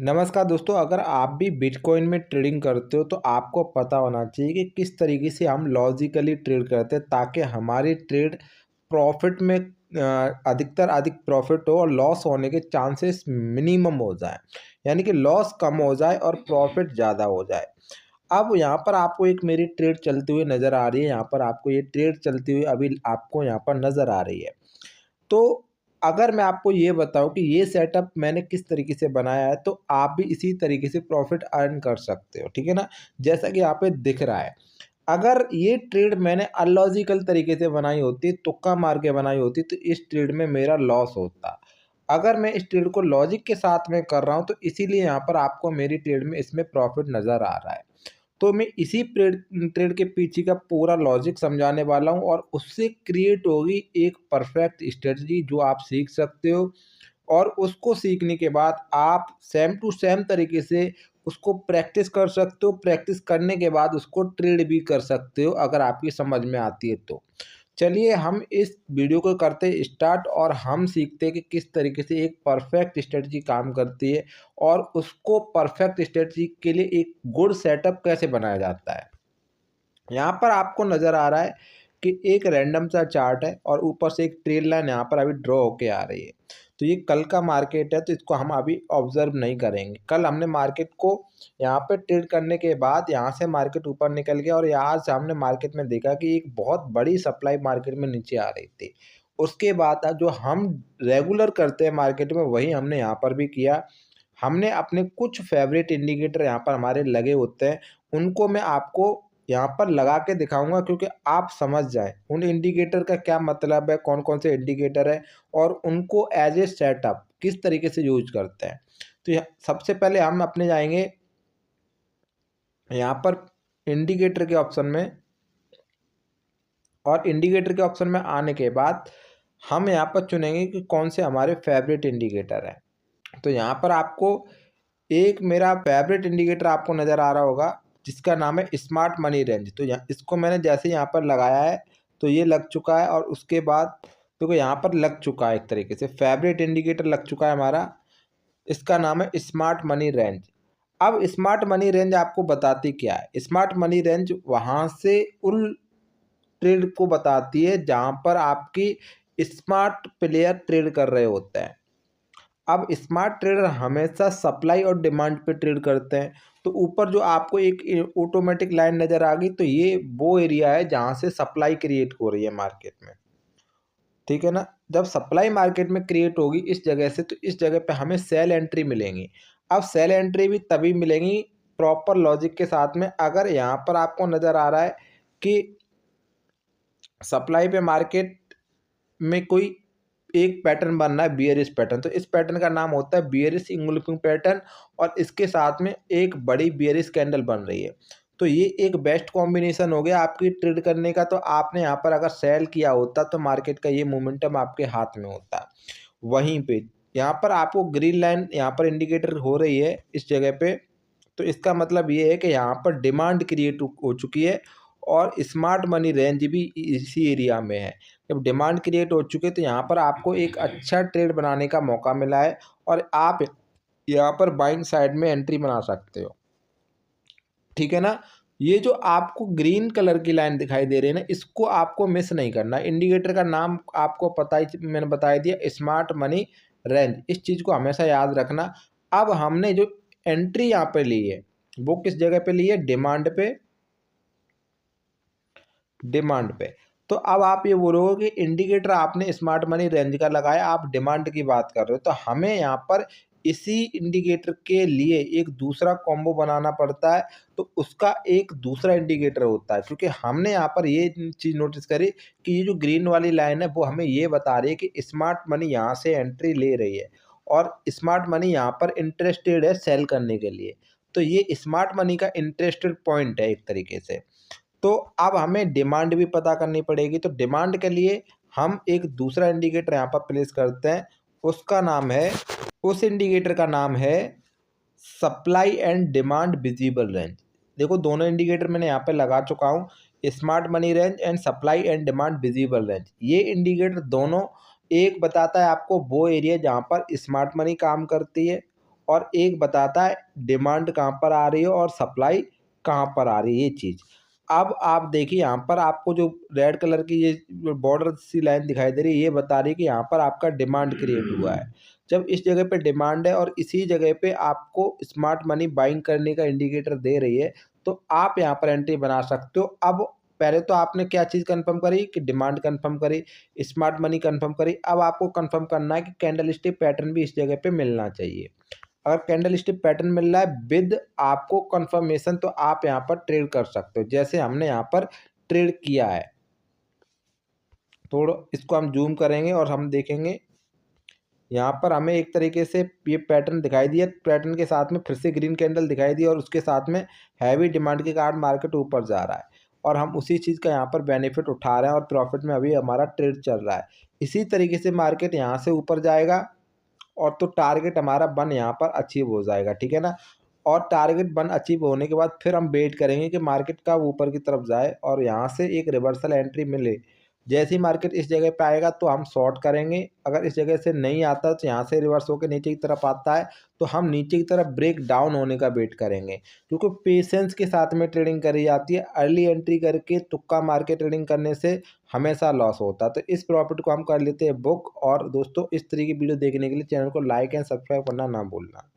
नमस्कार दोस्तों, अगर आप भी बिटकॉइन में ट्रेडिंग करते हो तो आपको पता होना चाहिए कि किस तरीके से हम लॉजिकली ट्रेड करते हैं ताकि हमारी ट्रेड प्रॉफिट में अधिकतर अधिक प्रॉफिट हो और लॉस होने के चांसेस मिनिमम हो जाए। यानी कि लॉस कम हो जाए और प्रॉफिट ज़्यादा हो जाए। अब यहाँ पर आपको एक मेरी ट्रेड चलती हुई नज़र आ रही है। यहाँ पर आपको ये ट्रेड चलती हुई अभी आपको यहाँ पर नज़र आ रही है। तो अगर मैं आपको ये बताऊँ कि ये सेटअप मैंने किस तरीके से बनाया है, तो आप भी इसी तरीके से प्रॉफ़िट अर्न कर सकते हो, ठीक है ना? जैसा कि यहाँ पे दिख रहा है। अगर ये ट्रेड मैंने अनलॉजिकल तरीके से बनाई होती, तुक्का मार के बनाई होती, तो इस ट्रेड में मेरा लॉस होता। अगर मैं इस ट्रेड को लॉजिक के साथ में कर रहा हूँ, तो इसीलिए यहाँ पर आपको मेरी ट्रेड में इसमें प्रॉफ़िट नज़र आ रहा है। तो मैं इसी ट्रेड ट्रेड के पीछे का पूरा लॉजिक समझाने वाला हूँ और उससे क्रिएट होगी एक परफेक्ट स्ट्रेटजी जो आप सीख सकते हो और उसको सीखने के बाद आप सेम टू सेम तरीके से उसको प्रैक्टिस कर सकते हो। प्रैक्टिस करने के बाद उसको ट्रेड भी कर सकते हो अगर आपकी समझ में आती है तो। चलिए हम इस वीडियो को करते हैं स्टार्ट और हम सीखते हैं कि किस तरीके से एक परफेक्ट स्ट्रेटजी काम करती है और उसको परफेक्ट स्ट्रेटजी के लिए एक गुड सेटअप कैसे बनाया जाता है। यहाँ पर आपको नज़र आ रहा है कि एक रैंडम सा चार्ट है और ऊपर से एक ट्रेल लाइन यहाँ पर अभी ड्रॉ होके आ रही है। तो ये कल का मार्केट है, तो इसको हम अभी ऑब्जर्व नहीं करेंगे। कल हमने मार्केट को यहाँ पे ट्रेड करने के बाद यहाँ से मार्केट ऊपर निकल गया और यहाँ से हमने मार्केट में देखा कि एक बहुत बड़ी सप्लाई मार्केट में नीचे आ रही थी। उसके बाद जो हम रेगुलर करते हैं मार्केट में वही हमने यहाँ पर भी किया। हमने अपने कुछ फेवरेट इंडिकेटर यहाँ पर हमारे लगे होते हैं, उनको मैं आपको यहाँ पर लगा के दिखाऊंगा क्योंकि आप समझ जाएं उन इंडिकेटर का क्या मतलब है, कौन कौन से इंडिकेटर है और उनको एज ए सेटअप किस तरीके से यूज करते हैं। तो सबसे पहले हम अपने जाएंगे यहाँ पर इंडिकेटर के ऑप्शन में और इंडिकेटर के ऑप्शन में आने के बाद हम यहाँ पर चुनेंगे कि कौन से हमारे फेवरेट इंडिकेटर हैं। तो यहाँ पर आपको एक मेरा फेवरेट इंडिकेटर आपको नज़र आ रहा होगा जिसका नाम है स्मार्ट मनी रेंज। तो यहाँ इसको मैंने जैसे यहाँ पर लगाया है तो ये लग चुका है और उसके बाद देखो यहाँ पर लग चुका है, एक तरीके से फेवरेट इंडिकेटर लग चुका है हमारा। इसका नाम है स्मार्ट मनी रेंज। अब स्मार्ट मनी रेंज आपको बताती क्या है? स्मार्ट मनी रेंज वहाँ से उन ट्रेड को बताती है जहाँ पर आपकी स्मार्ट प्लेयर ट्रेड कर रहे होते हैं। अब स्मार्ट ट्रेडर हमेशा सप्लाई और डिमांड पे ट्रेड करते हैं। तो ऊपर जो आपको एक ऑटोमेटिक लाइन नज़र आ गई, तो ये वो एरिया है जहाँ से सप्लाई क्रिएट हो रही है मार्केट में, ठीक है ना? जब सप्लाई मार्केट में क्रिएट होगी इस जगह से, तो इस जगह पे हमें सेल एंट्री मिलेंगी। अब सेल एंट्री भी तभी मिलेंगी प्रॉपर लॉजिक के साथ में, अगर यहाँ पर आपको नज़र आ रहा है कि सप्लाई पे मार्केट में कोई एक पैटर्न बन रहा है बियरिश पैटर्न। तो इस पैटर्न का नाम होता है बियरिश इंगुलफिंग पैटर्न और इसके साथ में एक बड़ी बियरिश कैंडल बन रही है। तो ये एक बेस्ट कॉम्बिनेशन हो गया आपकी ट्रेड करने का। तो आपने यहाँ पर अगर सेल किया होता तो मार्केट का ये मोमेंटम आपके हाथ में होता। वहीं पे यहाँ पर आपको ग्रीन लाइन यहाँ पर इंडिकेटर हो रही है इस जगह पे, तो इसका मतलब ये है कि यहाँ पर डिमांड क्रिएट हो चुकी है और स्मार्ट मनी रेंज भी इसी एरिया में है। जब डिमांड क्रिएट हो चुके तो यहाँ पर आपको एक अच्छा ट्रेड बनाने का मौका मिला है और आप यहाँ पर बाइंग साइड में एंट्री बना सकते हो, ठीक है ना? ये जो आपको ग्रीन कलर की लाइन दिखाई दे रही है ना, इसको आपको मिस नहीं करना। इंडिकेटर का नाम आपको पता ही, मैंने बता दिया, स्मार्ट मनी रेंज। इस चीज़ को हमेशा याद रखना। अब हमने जो एंट्री यहाँ पे ली है वो किस जगह पे ली है? डिमांड पे, डिमांड पे। तो अब आप ये बोलोगे कि इंडिकेटर आपने स्मार्ट मनी रेंज का लगाया, आप डिमांड की बात कर रहे हो, तो हमें यहाँ पर इसी इंडिकेटर के लिए एक दूसरा कॉम्बो बनाना पड़ता है। तो उसका एक दूसरा इंडिकेटर होता है, क्योंकि हमने यहाँ पर ये चीज़ नोटिस करी कि ये जो ग्रीन वाली लाइन है वो हमें ये बता रही है कि स्मार्ट मनी यहाँ से एंट्री ले रही है और स्मार्ट मनी यहाँ पर इंटरेस्टेड है सेल करने के लिए। तो ये स्मार्ट मनी का इंटरेस्टेड पॉइंट है एक तरीके से। तो अब हमें डिमांड भी पता करनी पड़ेगी। तो डिमांड के लिए हम एक दूसरा इंडिकेटर यहाँ पर प्लेस करते हैं, उसका नाम है, उस इंडिकेटर का नाम है supply and demand visible range. देखो दोनों इंडिकेटर मैंने यहाँ पे लगा चुका हूँ, smart money range and supply and demand visible range. ये इंडिकेटर दोनों एक बताता है आपको वो एरिया जहाँ पर स्मार्ट मनी काम करती है और एक बताता है डिमांड कहाँ पर आ रही है और सप्लाई कहाँ पर आ रही है, ये चीज़। अब आप देखिए यहाँ पर आपको जो रेड कलर की ये बॉर्डर सी लाइन दिखाई दे रही है, ये बता रही है कि यहाँ पर आपका डिमांड क्रिएट हुआ है। जब इस जगह पे डिमांड है और इसी जगह पे आपको स्मार्ट मनी बाइंग करने का इंडिकेटर दे रही है, तो आप यहाँ पर एंट्री बना सकते हो। अब पहले तो आपने क्या चीज़ कन्फर्म करी कि डिमांड कन्फर्म करी, स्मार्ट मनी कन्फर्म करी। अब आपको कन्फर्म करना है कि कैंडल स्टिक पैटर्न भी इस जगह पे मिलना चाहिए। अगर कैंडल स्टिक पैटर्न मिल रहा है विद आपको कंफर्मेशन, तो आप यहाँ पर ट्रेड कर सकते हो, जैसे हमने यहाँ पर ट्रेड किया है। थोड़ा इसको हम जूम करेंगे और हम देखेंगे यहाँ पर हमें एक तरीके से ये पैटर्न दिखाई दिया, पैटर्न के साथ में फिर से ग्रीन कैंडल दिखाई दी और उसके साथ में हैवी डिमांड के कारण मार्केट ऊपर जा रहा है और हम उसी चीज़ का यहाँ पर बेनिफिट उठा रहे हैं और प्रॉफिट में अभी हमारा ट्रेड चल रहा है। इसी तरीके से मार्केट यहाँ से ऊपर जाएगा और तो टारगेट हमारा 1 यहाँ पर अचीव हो जाएगा, ठीक है ना। और टारगेट 1 अचीव होने के बाद फिर हम वेट करेंगे कि मार्केट कब ऊपर की तरफ जाए और यहाँ से एक रिवर्सल एंट्री मिले। जैसे ही मार्केट इस जगह पे आएगा तो हम शॉर्ट करेंगे, अगर इस जगह से नहीं आता तो यहाँ से रिवर्स होकर नीचे की तरफ आता है तो हम नीचे की तरफ ब्रेक डाउन होने का वेट करेंगे, क्योंकि पेशेंस के साथ में ट्रेडिंग करी जाती है। अर्ली एंट्री करके तुक्का मार के ट्रेडिंग करने से हमेशा लॉस होता है। तो इस प्रॉफिट को हम कर लेते हैं बुक। और दोस्तों, इस तरह की वीडियो देखने के लिए चैनल को लाइक एंड सब्सक्राइब करना ना भूलना।